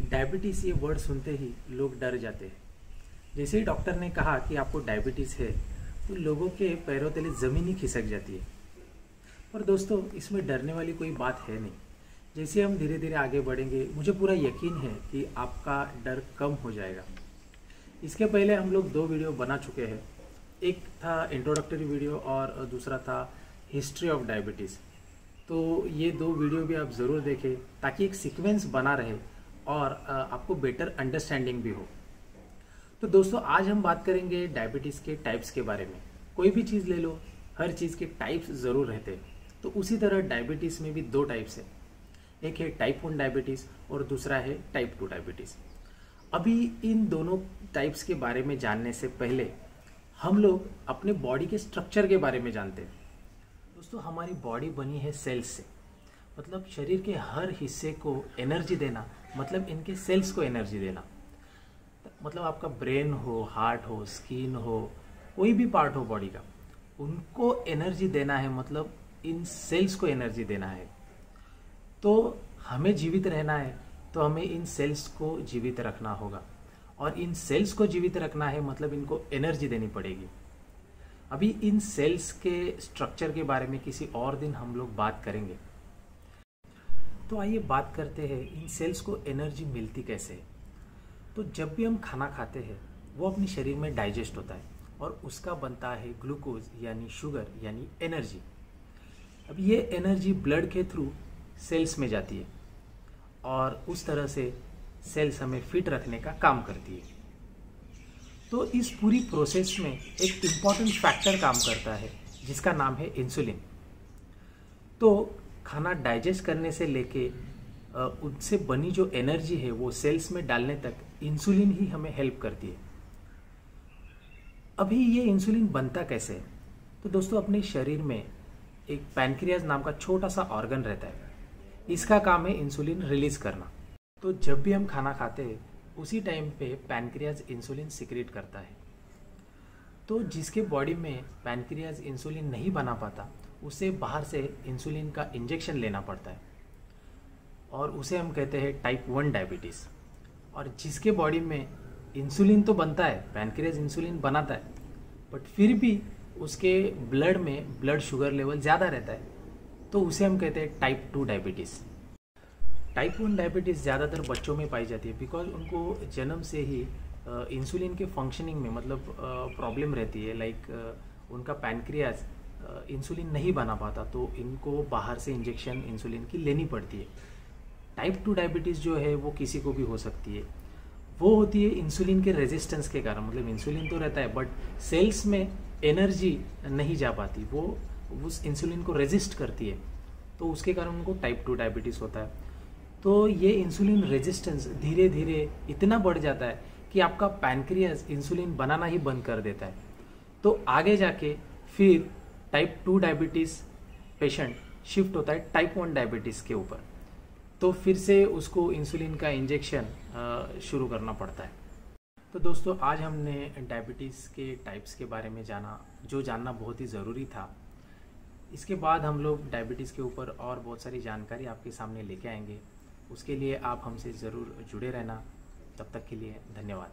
Diabetes ये word सुनते ही लोग डर जाते हैं। जैसे ही डॉक्टर ने कहा कि आपको डायबिटीज़ है तो लोगों के पैरों तले ज़मीन ही खिसक जाती है। पर दोस्तों, इसमें डरने वाली कोई बात है नहीं। जैसे हम धीरे धीरे आगे बढ़ेंगे, मुझे पूरा यकीन है कि आपका डर कम हो जाएगा। इसके पहले हम लोग 2 वीडियो बना चुके हैं। एक था इंट्रोडक्टरी वीडियो और दूसरा था हिस्ट्री ऑफ डायबिटीज़। तो ये 2 वीडियो भी आप ज़रूर देखें ताकि एक सीक्वेंस बना रहे और आपको बेटर अंडरस्टैंडिंग भी हो। तो दोस्तों, आज हम बात करेंगे डायबिटीज़ के टाइप्स के बारे में। कोई भी चीज़ ले लो, हर चीज़ के टाइप्स ज़रूर रहते हैं। तो उसी तरह डायबिटीज़ में भी 2 टाइप्स हैं। एक है टाइप 1 डायबिटीज़ और दूसरा है टाइप 2 डायबिटीज़। अभी इन दोनों टाइप्स के बारे में जानने से पहले हम लोग अपने बॉडी के स्ट्रक्चर के बारे में जानते हैं। दोस्तों, हमारी बॉडी बनी है सेल्स से, मतलब शरीर के हर हिस्से को एनर्जी देना, मतलब इनके सेल्स को एनर्जी देना। मतलब आपका ब्रेन हो, हार्ट हो, स्किन हो, कोई भी पार्ट हो बॉडी का, उनको एनर्जी देना है, मतलब इन सेल्स को एनर्जी देना है। तो हमें जीवित रहना है तो हमें इन सेल्स को जीवित रखना होगा, और इन सेल्स को जीवित रखना है मतलब इनको एनर्जी देनी पड़ेगी। अभी इन सेल्स के स्ट्रक्चर के बारे में किसी और दिन हम लोग बात करेंगे। तो आइए बात करते हैं इन सेल्स को एनर्जी मिलती कैसे है। तो जब भी हम खाना खाते हैं वो अपने शरीर में डाइजेस्ट होता है और उसका बनता है ग्लूकोज यानी शुगर यानी एनर्जी। अब ये एनर्जी ब्लड के थ्रू सेल्स में जाती है और उस तरह से सेल्स हमें फिट रखने का काम करती है। तो इस पूरी प्रोसेस में एक इम्पॉर्टेंट फैक्टर काम करता है जिसका नाम है इंसुलिन। तो खाना डाइजेस्ट करने से लेके उनसे बनी जो एनर्जी है वो सेल्स में डालने तक इंसुलिन ही हमें हेल्प करती है। अभी ये इंसुलिन बनता कैसे है? तो दोस्तों, अपने शरीर में एक पैनक्रियाज नाम का छोटा सा ऑर्गन रहता है। इसका काम है इंसुलिन रिलीज करना। तो जब भी हम खाना खाते हैं उसी टाइम पे पैनक्रियाज इंसुलिन सिक्रेट करता है। तो जिसके बॉडी में पैनक्रियाज इंसुलिन नहीं बना पाता उसे बाहर से इंसुलिन का इंजेक्शन लेना पड़ता है, और उसे हम कहते हैं टाइप 1 डायबिटीज़। और जिसके बॉडी में इंसुलिन तो बनता है, पैनक्रियाज इंसुलिन बनाता है, बट फिर भी उसके ब्लड में ब्लड शुगर लेवल ज़्यादा रहता है, तो उसे हम कहते हैं टाइप 2 डायबिटीज़। टाइप 1 डायबिटीज़ ज़्यादातर बच्चों में पाई जाती है बिकॉज उनको जन्म से ही इंसुलिन के फंक्शनिंग में मतलब प्रॉब्लम रहती है। लाइक उनका पैनक्रियाज इंसुलिन नहीं बना पाता, तो इनको बाहर से इंजेक्शन इंसुलिन की लेनी पड़ती है। टाइप 2 डायबिटीज़ जो है वो किसी को भी हो सकती है। वो होती है इंसुलिन के रेजिस्टेंस के कारण, मतलब इंसुलिन तो रहता है बट सेल्स में एनर्जी नहीं जा पाती, वो उस इंसुलिन को रेजिस्ट करती है, तो उसके कारण उनको टाइप 2 डायबिटीज़ होता है। तो ये इंसुलिन रेजिस्टेंस धीरे धीरे इतना बढ़ जाता है कि आपका पैनक्रियाज इंसुलिन बनाना ही बंद कर देता है। तो आगे जाके फिर टाइप 2 डायबिटीज़ पेशेंट शिफ्ट होता है टाइप 1 डायबिटीज़ के ऊपर, तो फिर से उसको इंसुलिन का इंजेक्शन शुरू करना पड़ता है। तो दोस्तों, आज हमने डायबिटीज़ के टाइप्स के बारे में जाना, जो जानना बहुत ही ज़रूरी था। इसके बाद हम लोग डायबिटीज़ के ऊपर और बहुत सारी जानकारी आपके सामने लेके आएंगे। उसके लिए आप हमसे ज़रूर जुड़े रहना। तब तक के लिए धन्यवाद।